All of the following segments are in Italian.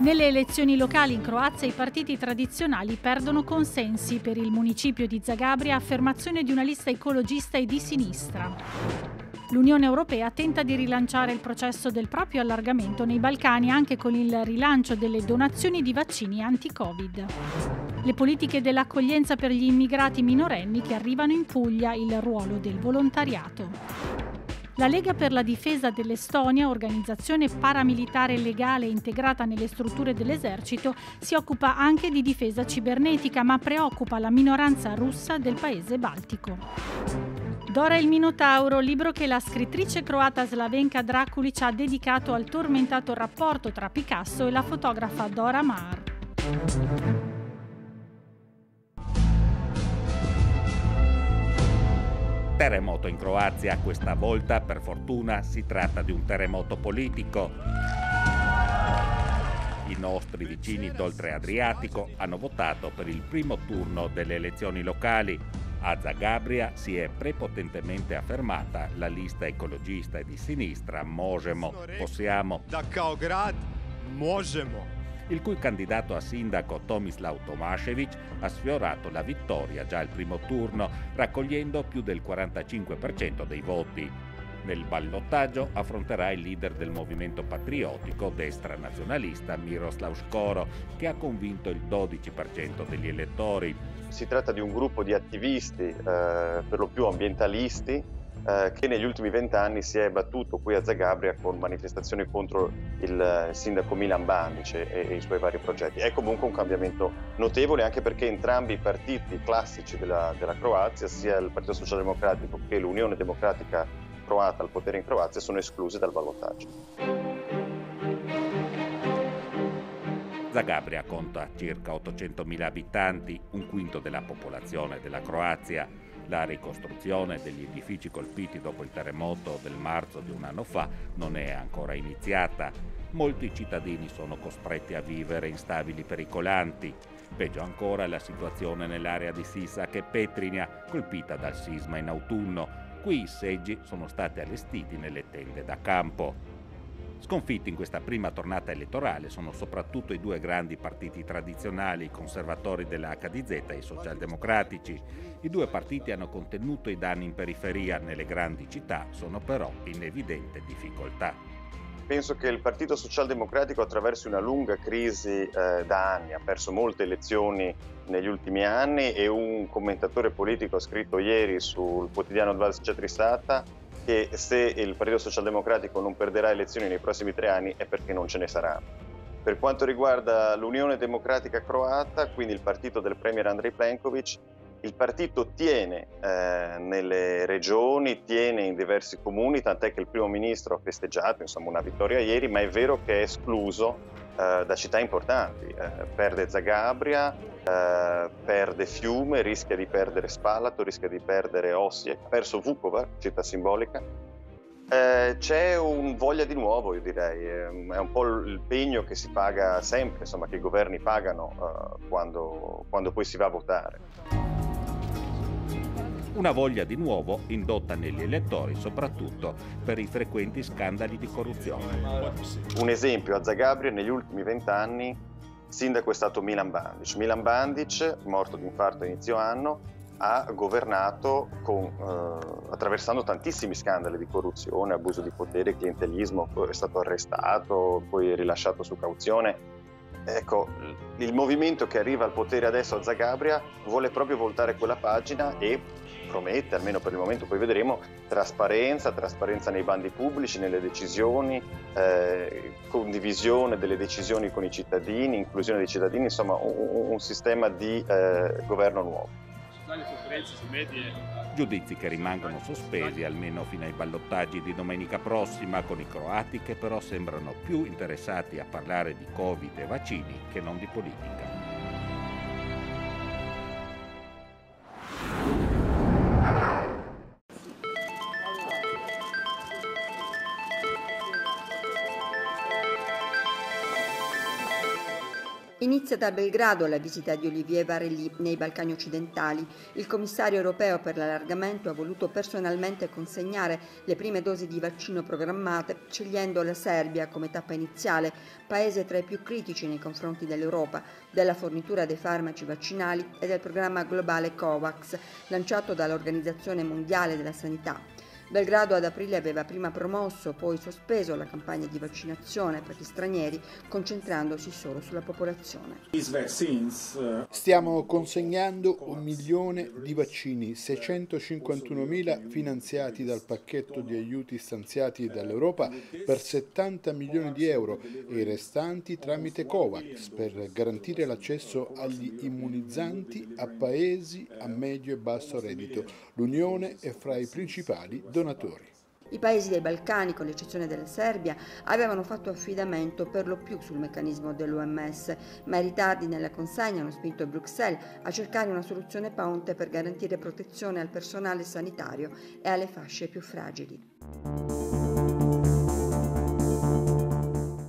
Nelle elezioni locali in Croazia i partiti tradizionali perdono consensi. Per il municipio di Zagabria, affermazione di una lista ecologista e di sinistra. L'Unione Europea tenta di rilanciare il processo del proprio allargamento nei Balcani anche con il rilancio delle donazioni di vaccini anti-Covid. Le politiche dell'accoglienza per gli immigrati minorenni che arrivano in Puglia, il ruolo del volontariato. La Lega per la difesa dell'Estonia, organizzazione paramilitare legale integrata nelle strutture dell'esercito, si occupa anche di difesa cibernetica, ma preoccupa la minoranza russa del paese baltico. Dora il Minotauro, libro che la scrittrice croata Slavenka Drakulic ha dedicato al tormentato rapporto tra Picasso e la fotografa Dora Maar. Terremoto in Croazia, questa volta per fortuna si tratta di un terremoto politico. I nostri vicini d'oltre Adriatico hanno votato per il primo turno delle elezioni locali. A Zagabria si è prepotentemente affermata la lista ecologista e di sinistra Možemo, possiamo, da kao grad možemo, il cui candidato a sindaco Tomislav Tomašević ha sfiorato la vittoria già al primo turno, raccogliendo più del 45% dei voti. Nel ballottaggio affronterà il leader del movimento patriottico destra nazionalista Miroslav Škoro, che ha convinto il 12% degli elettori. Si tratta di un gruppo di attivisti, per lo più ambientalisti, che negli ultimi 20 anni si è battuto qui a Zagabria con manifestazioni contro il sindaco Milan Bandic e i suoi vari progetti. È comunque un cambiamento notevole, anche perché entrambi i partiti classici della Croazia, sia il Partito Socialdemocratico che l'Unione Democratica Croata al potere in Croazia, sono esclusi dal ballottaggio. Zagabria conta circa 800.000 abitanti, un quinto della popolazione della Croazia. La ricostruzione degli edifici colpiti dopo il terremoto del marzo di un anno fa non è ancora iniziata. Molti cittadini sono costretti a vivere in stabili pericolanti. Peggio ancora la situazione nell'area di Sisak e Petrinja, colpita dal sisma in autunno. Qui i seggi sono stati allestiti nelle tende da campo. Sconfitti in questa prima tornata elettorale sono soprattutto i due grandi partiti tradizionali, i conservatori della HDZ e i socialdemocratici. I due partiti hanno contenuto i danni in periferia, nelle grandi città sono però in evidente difficoltà. Penso che il Partito Socialdemocratico attraversi una lunga crisi da anni, ha perso molte elezioni negli ultimi anni e un commentatore politico ha scritto ieri sul quotidiano 24 Sata che se il Partito Socialdemocratico non perderà elezioni nei prossimi 3 anni è perché non ce ne saranno. Per quanto riguarda l'Unione Democratica Croata, quindi il partito del premier Andrej Plenković, il partito tiene nelle regioni, tiene in diversi comuni, tant'è che il primo ministro ha festeggiato una vittoria ieri, ma è vero che è escluso da città importanti. Perde Zagabria, perde Fiume, rischia di perdere Spalato, rischia di perdere Osijek, ha perso Vukovar, città simbolica. C'è un voglia di nuovo, io direi, è un po' il pegno che si paga sempre, che i governi pagano quando poi si va a votare. Una voglia di nuovo indotta negli elettori soprattutto per i frequenti scandali di corruzione. Un esempio, a Zagabria negli ultimi 20 anni il sindaco è stato Milan Bandic. Milan Bandic, morto di infarto a inizio anno, ha governato attraversando tantissimi scandali di corruzione, abuso di potere, clientelismo, è stato arrestato, poi rilasciato su cauzione. Ecco, il movimento che arriva al potere adesso a Zagabria vuole proprio voltare quella pagina e promette, almeno per il momento, poi vedremo, trasparenza nei bandi pubblici, nelle decisioni, condivisione delle decisioni con i cittadini, inclusione dei cittadini, un sistema di governo nuovo. Giudizi che rimangono sospesi almeno fino ai ballottaggi di domenica prossima, con i croati che però sembrano più interessati a parlare di Covid e vaccini che non di politica. Inizia da Belgrado la visita di Olivier Varhelyi nei Balcani occidentali. Il commissario europeo per l'allargamento ha voluto personalmente consegnare le prime dosi di vaccino programmate, scegliendo la Serbia come tappa iniziale, paese tra i più critici nei confronti dell'Europa, della fornitura dei farmaci vaccinali e del programma globale COVAX, lanciato dall'Organizzazione Mondiale della Sanità. Belgrado ad aprile aveva prima promosso, poi sospeso la campagna di vaccinazione per gli stranieri, concentrandosi solo sulla popolazione. Stiamo consegnando 1 milione di vaccini, 651.000 finanziati dal pacchetto di aiuti stanziati dall'Europa per 70 milioni di euro e i restanti tramite COVAX per garantire l'accesso agli immunizzanti a paesi a medio e basso reddito. L'Unione è fra i principali donatori. I paesi dei Balcani, con l'eccezione della Serbia, avevano fatto affidamento per lo più sul meccanismo dell'OMS, ma i ritardi nella consegna hanno spinto Bruxelles a cercare una soluzione ponte per garantire protezione al personale sanitario e alle fasce più fragili.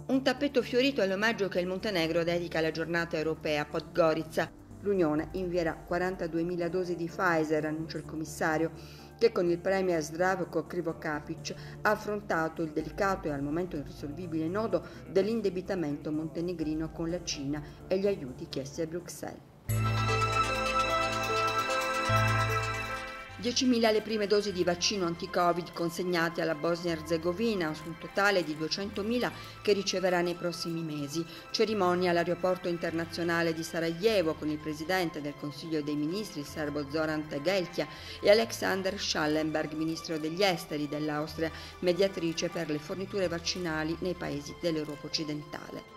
Un tappeto fiorito all'omaggio che il Montenegro dedica alla giornata europea Podgorica. L'Unione invierà 42.000 dosi di Pfizer, annuncia il commissario, che con il premier Zdravko Krivokapić ha affrontato il delicato e al momento irrisolvibile nodo dell'indebitamento montenegrino con la Cina e gli aiuti chiesti a Bruxelles. 10.000 le prime dosi di vaccino anti-Covid consegnate alla Bosnia-Herzegovina, su un totale di 200.000 che riceverà nei prossimi mesi. Cerimonia all'aeroporto internazionale di Sarajevo con il presidente del Consiglio dei Ministri, il serbo Zoran Tegeltia, e Alexander Schallenberg, ministro degli esteri dell'Austria, mediatrice per le forniture vaccinali nei paesi dell'Europa occidentale.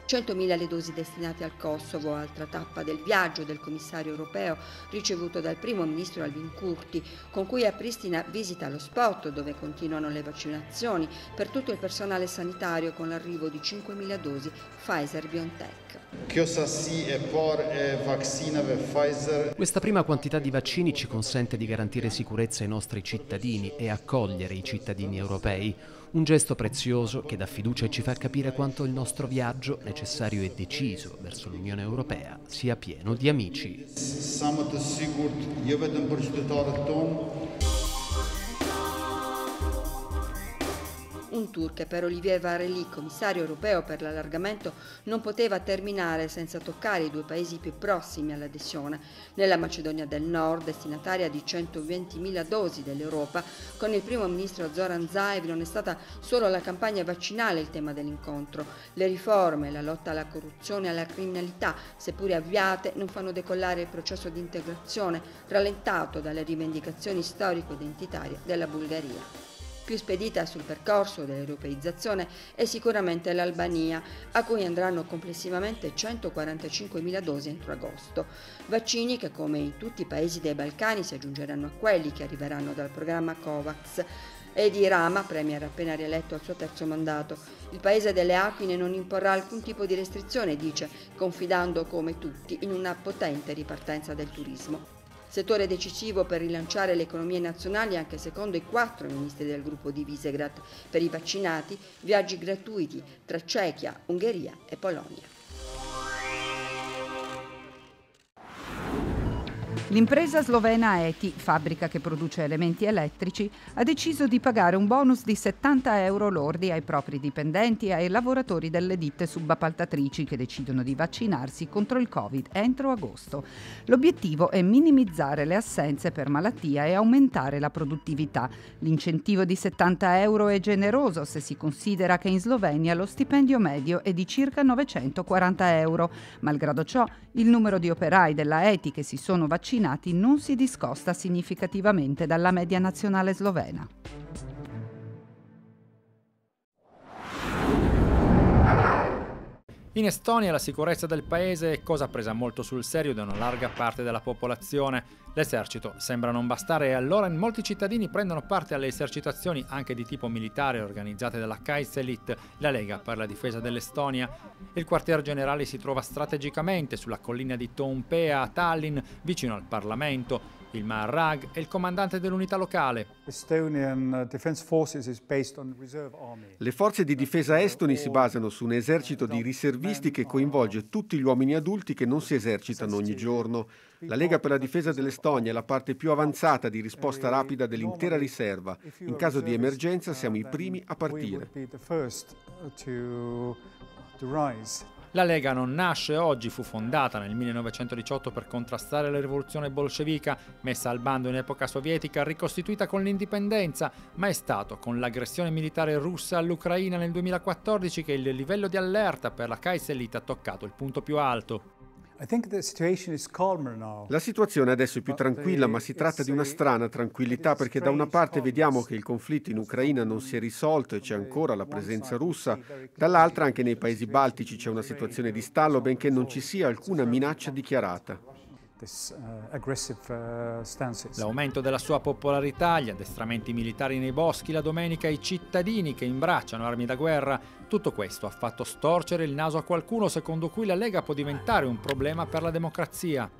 100.000 le dosi destinate al Kosovo, altra tappa del viaggio del commissario europeo ricevuto dal primo ministro Albin Kurti, con cui a Pristina visita lo spot dove continuano le vaccinazioni per tutto il personale sanitario con l'arrivo di 5.000 dosi Pfizer-BioNTech. Questa prima quantità di vaccini ci consente di garantire sicurezza ai nostri cittadini e accogliere i cittadini europei. Un gesto prezioso che dà fiducia e ci fa capire quanto il nostro viaggio, necessario e deciso verso l'Unione Europea, sia pieno di amici. Un tour che per Olivier Varhelyi, commissario europeo per l'allargamento, non poteva terminare senza toccare i due paesi più prossimi all'adesione. Nella Macedonia del Nord, destinataria di 120.000 dosi dell'Europa, con il primo ministro Zoran Zaev non è stata solo la campagna vaccinale il tema dell'incontro. Le riforme, la lotta alla corruzione e alla criminalità, seppure avviate, non fanno decollare il processo di integrazione, rallentato dalle rivendicazioni storico-identitarie della Bulgaria. Più spedita sul percorso dell'europeizzazione è sicuramente l'Albania, a cui andranno complessivamente 145.000 dosi entro agosto. Vaccini che, come in tutti i paesi dei Balcani, si aggiungeranno a quelli che arriveranno dal programma COVAX. Edi Rama, premier appena rieletto al suo terzo mandato, il paese delle aquile non imporrà alcun tipo di restrizione, dice, confidando come tutti in una potente ripartenza del turismo. Settore decisivo per rilanciare le economie nazionali anche secondo i 4 ministri del gruppo di Visegrad. Per i vaccinati, viaggi gratuiti tra Cechia, Ungheria e Polonia. L'impresa slovena ETI, fabbrica che produce elementi elettrici, ha deciso di pagare un bonus di 70 euro lordi ai propri dipendenti e ai lavoratori delle ditte subappaltatrici che decidono di vaccinarsi contro il Covid entro agosto. L'obiettivo è minimizzare le assenze per malattia e aumentare la produttività. L'incentivo di 70 euro è generoso se si considera che in Slovenia lo stipendio medio è di circa 940 euro. Malgrado ciò, il numero di operai della ETI che si sono vaccinati non si discosta significativamente dalla media nazionale slovena. In Estonia la sicurezza del paese è cosa presa molto sul serio da una larga parte della popolazione. L'esercito sembra non bastare e allora molti cittadini prendono parte alle esercitazioni anche di tipo militare organizzate dalla Kaiselit, la Lega per la difesa dell'Estonia. Il quartier generale si trova strategicamente sulla collina di Toompea a Tallinn, vicino al Parlamento. Il Maharrag è il comandante dell'unità locale. Le forze di difesa estoni si basano su un esercito di riservisti che coinvolge tutti gli uomini adulti che non si esercitano ogni giorno. La Lega per la difesa dell'Estonia è la parte più avanzata di risposta rapida dell'intera riserva. In caso di emergenza siamo i primi a partire. La Lega non nasce oggi, fu fondata nel 1918 per contrastare la rivoluzione bolscevica, messa al bando in epoca sovietica, ricostituita con l'indipendenza, ma è stato con l'aggressione militare russa all'Ucraina nel 2014 che il livello di allerta per la Kaiserlite ha toccato il punto più alto. La situazione adesso è più tranquilla, ma si tratta di una strana tranquillità perché da una parte vediamo che il conflitto in Ucraina non si è risolto e c'è ancora la presenza russa, dall'altra anche nei paesi baltici c'è una situazione di stallo benché non ci sia alcuna minaccia dichiarata. L'aumento della sua popolarità, gli addestramenti militari nei boschi la domenica, i cittadini che imbracciano armi da guerra, tutto questo ha fatto storcere il naso a qualcuno secondo cui la Lega può diventare un problema per la democrazia.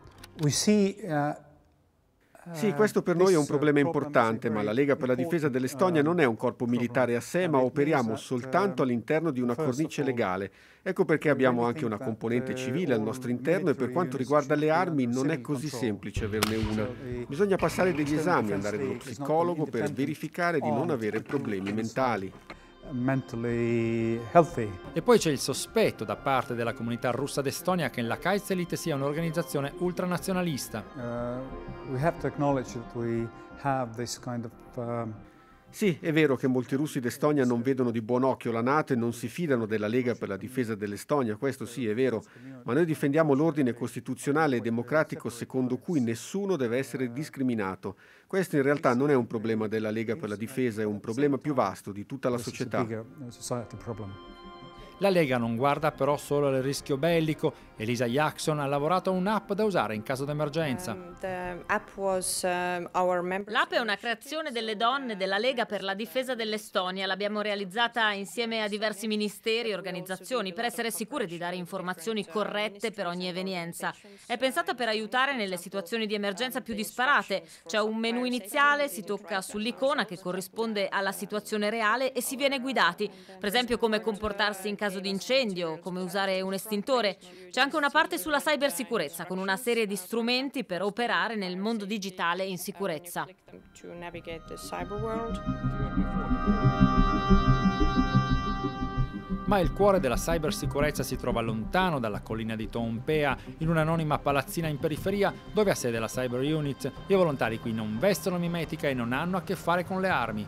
Sì, questo per noi è un problema importante, ma la Lega per la difesa dell'Estonia non è un corpo militare a sé, ma operiamo soltanto all'interno di una cornice legale. Ecco perché abbiamo anche una componente civile al nostro interno e per quanto riguarda le armi non è così semplice averne una. Bisogna passare degli esami, andare dallo psicologo per verificare di non avere problemi mentali. E poi c'è il sospetto da parte della comunità russa d'Estonia che la Kaiserlite sia un'organizzazione ultranazionalista. Sì, è vero che molti russi d'Estonia non vedono di buon occhio la NATO e non si fidano della Lega per la difesa dell'Estonia, questo sì è vero, ma noi difendiamo l'ordine costituzionale e democratico secondo cui nessuno deve essere discriminato. Questo in realtà non è un problema della Lega per la difesa, è un problema più vasto di tutta la società. La Lega non guarda però solo al rischio bellico. Elisa Jackson ha lavorato a un'app da usare in caso d'emergenza. L'app è una creazione delle donne della Lega per la difesa dell'Estonia. L'abbiamo realizzata insieme a diversi ministeri e organizzazioni per essere sicure di dare informazioni corrette per ogni evenienza. È pensata per aiutare nelle situazioni di emergenza più disparate. C'è un menu iniziale, si tocca sull'icona che corrisponde alla situazione reale e si viene guidati. Per esempio come comportarsi in caso di incendio, come usare un estintore. C'è anche una parte sulla cybersicurezza con una serie di strumenti per operare nel mondo digitale in sicurezza. Ma il cuore della cybersicurezza si trova lontano dalla collina di Toompea, in un'anonima palazzina in periferia dove ha sede la Cyber Unit. I volontari qui non vestono mimetica e non hanno a che fare con le armi.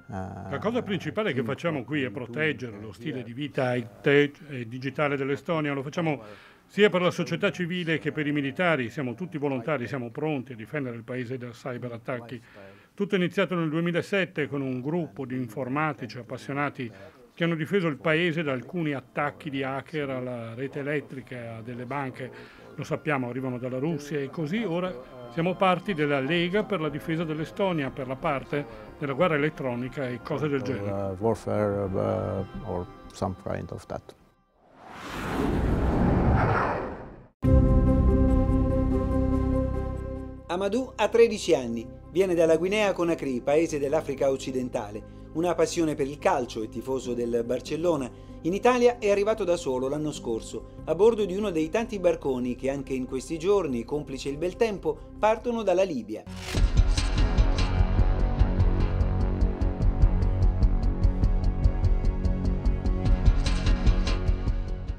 La cosa principale che facciamo qui è proteggere lo stile di vita high-tech e digitale dell'Estonia. Lo facciamo sia per la società civile che per i militari. Siamo tutti volontari, siamo pronti a difendere il paese da cyberattacchi. Tutto è iniziato nel 2007 con un gruppo di informatici appassionati che hanno difeso il paese da alcuni attacchi di hacker alla rete elettrica, a delle banche. Lo sappiamo, arrivano dalla Russia e così ora siamo parti della Lega per la difesa dell'Estonia, per la parte della guerra elettronica e cose del genere. Warfare or some kind of that. Amadou ha 13 anni, viene dalla Guinea Conakry, paese dell'Africa occidentale. Una passione per il calcio e tifoso del Barcellona. In Italia è arrivato da solo l'anno scorso, a bordo di uno dei tanti barconi che anche in questi giorni, complice il bel tempo, partono dalla Libia.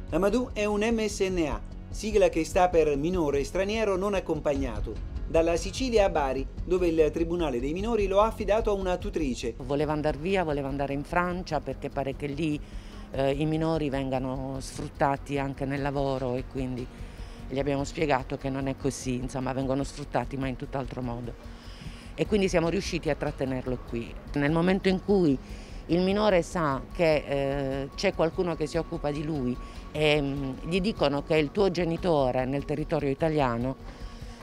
Amadou è un MSNA, sigla che sta per minore straniero non accompagnato. Dalla Sicilia a Bari, dove il Tribunale dei minori lo ha affidato a una tutrice. Voleva andare via, voleva andare in Francia perché pare che lì i minori vengano sfruttati anche nel lavoro e quindi gli abbiamo spiegato che non è così, insomma vengono sfruttati ma in tutt'altro modo. E quindi siamo riusciti a trattenerlo qui. Nel momento in cui il minore sa che c'è qualcuno che si occupa di lui e gli dicono che è il tuo genitore nel territorio italiano,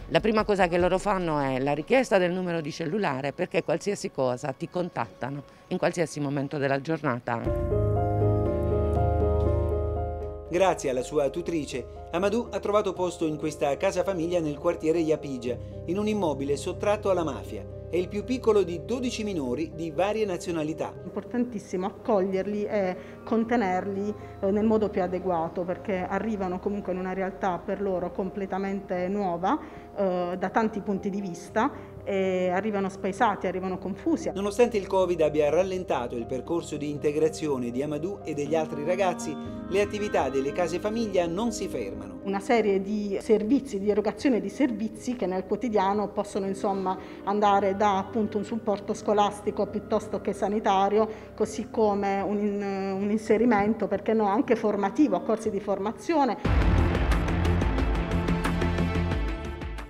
la prima cosa che loro fanno è la richiesta del numero di cellulare perché qualsiasi cosa ti contattano in qualsiasi momento della giornata. Grazie alla sua tutrice, Amadou ha trovato posto in questa casa famiglia nel quartiere Yapija, in un immobile sottratto alla mafia. È il più piccolo di 12 minori di varie nazionalità. È importantissimo accoglierli e contenerli nel modo più adeguato, perché arrivano comunque in una realtà per loro completamente nuova da tanti punti di vista, e arrivano spaesati, arrivano confusi. Nonostante il Covid abbia rallentato il percorso di integrazione di Amadou e degli altri ragazzi, le attività delle case famiglia non si fermano. Una serie di servizi, di erogazione di servizi che nel quotidiano possono insomma andare da appunto un supporto scolastico piuttosto che sanitario, così come un inserimento, perché no, anche formativo, a corsi di formazione.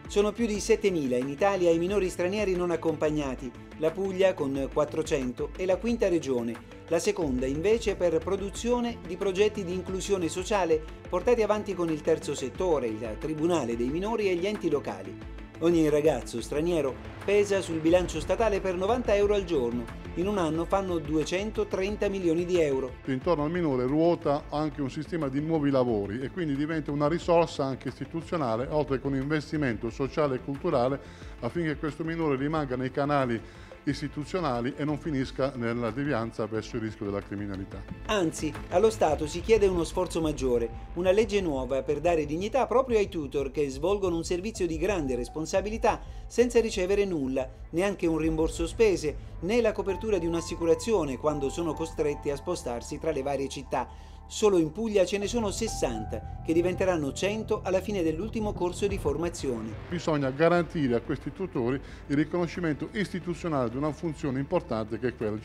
Sono più di 7.000 in Italia i minori stranieri non accompagnati. La Puglia, con 400, è la quinta regione, la seconda invece per produzione di progetti di inclusione sociale portati avanti con il terzo settore, il Tribunale dei minori e gli enti locali. Ogni ragazzo straniero pesa sul bilancio statale per 90 euro al giorno. In un anno fanno 230 milioni di euro. Intorno al minore ruota anche un sistema di nuovi lavori e quindi diventa una risorsa anche istituzionale, oltre che un investimento sociale e culturale, affinché questo minore rimanga nei canali istituzionali e non finisca nella devianza verso il rischio della criminalità. Anzi, allo Stato si chiede uno sforzo maggiore, una legge nuova per dare dignità proprio ai tutor che svolgono un servizio di grande responsabilità senza ricevere nulla, neanche un rimborso spese, né la copertura di un'assicurazione quando sono costretti a spostarsi tra le varie città. Solo in Puglia ce ne sono 60, che diventeranno 100 alla fine dell'ultimo corso di formazione. Bisogna garantire a questi tutori il riconoscimento istituzionale di una funzione importante che è quella,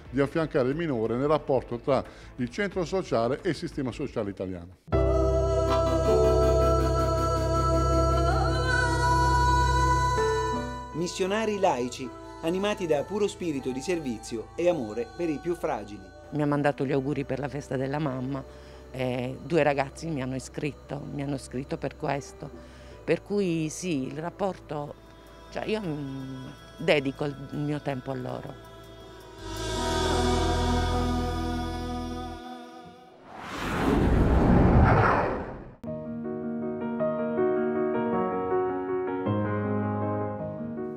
di affiancare il minore nel rapporto tra il centro sociale e il sistema sociale italiano. Missionari laici, animati da puro spirito di servizio e amore per i più fragili. Mi ha mandato gli auguri per la festa della mamma e 2 ragazzi mi hanno scritto per questo. Per cui sì, il rapporto, io dedico il mio tempo a loro.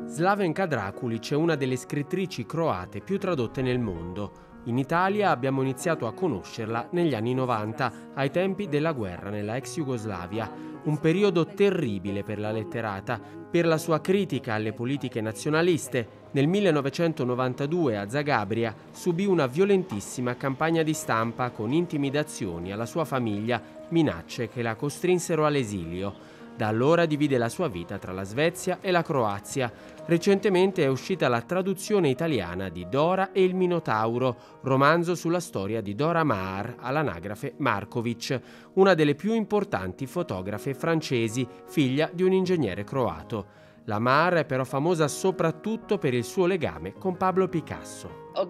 Slavenka Drakulic è una delle scrittrici croate più tradotte nel mondo. In Italia abbiamo iniziato a conoscerla negli anni 90, ai tempi della guerra nella ex Jugoslavia, un periodo terribile per la letterata, per la sua critica alle politiche nazionaliste. Nel 1992 a Zagabria subì una violentissima campagna di stampa con intimidazioni alla sua famiglia, minacce che la costrinsero all'esilio. Da allora divide la sua vita tra la Svezia e la Croazia. Recentemente è uscita la traduzione italiana di Dora e il Minotauro, romanzo sulla storia di Dora Maar, all'anagrafe Markovic, una delle più importanti fotografe francesi, figlia di un ingegnere croato. La Maar è però famosa soprattutto per il suo legame con Pablo Picasso. Ho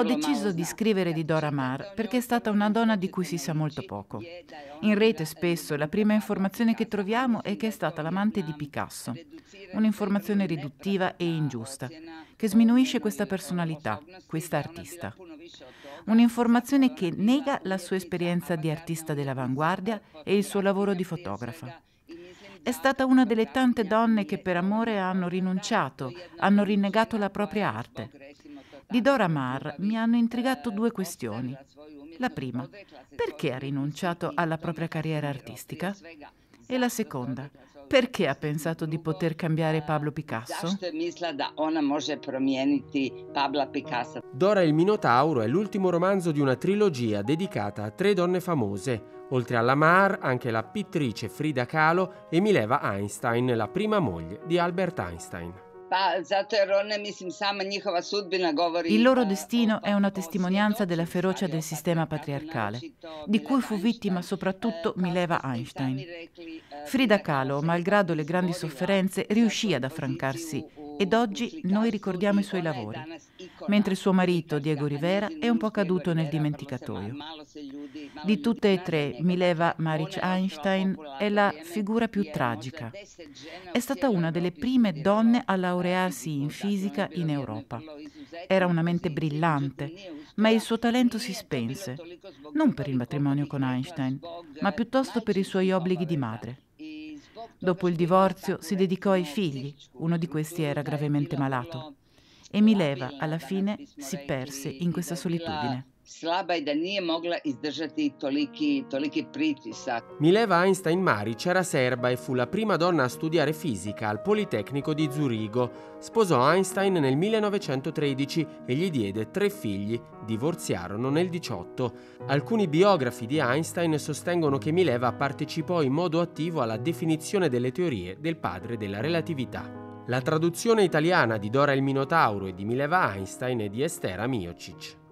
deciso di scrivere di Dora Maar perché è stata una donna di cui si sa molto poco. In rete spesso la prima informazione che troviamo è che è stata l'amante di Picasso. Un'informazione riduttiva e ingiusta, che sminuisce questa personalità, questa artista. Un'informazione che nega la sua esperienza di artista dell'avanguardia e il suo lavoro di fotografa. È stata una delle tante donne che per amore hanno rinunciato, hanno rinnegato la propria arte. Di Dora Maar mi hanno intrigato 2 questioni. La prima, perché ha rinunciato alla propria carriera artistica? E la seconda, perché ha pensato di poter cambiare Pablo Picasso? Dora e il Minotauro è l'ultimo romanzo di una trilogia dedicata a 3 donne famose. Oltre alla Maar, anche la pittrice Frida Kahlo e Mileva Einstein, la prima moglie di Albert Einstein. Il loro destino è una testimonianza della ferocia del sistema patriarcale, di cui fu vittima soprattutto Mileva Einstein. Frida Kahlo, malgrado le grandi sofferenze, riuscì ad affrancarsi ed oggi noi ricordiamo i suoi lavori, mentre suo marito, Diego Rivera, è un po' caduto nel dimenticatoio. Di tutte e tre, Mileva Marić-Einstein è la figura più tragica. È stata una delle prime donne a laurearsi in fisica in Europa. Era una mente brillante, ma il suo talento si spense, non per il matrimonio con Einstein, ma piuttosto per i suoi obblighi di madre. Dopo il divorzio si dedicò ai figli, uno di questi era gravemente malato, e Mileva alla fine si perse in questa solitudine. Mileva Einstein Marić era serba e fu la prima donna a studiare fisica al Politecnico di Zurigo. Sposò Einstein nel 1913 e gli diede 3 figli. Divorziarono nel 18. Alcuni biografi di Einstein sostengono che Mileva partecipò in modo attivo alla definizione delle teorie del padre della relatività. La traduzione italiana di Dora il Minotauro e di Mileva Einstein è di Estera Miocic.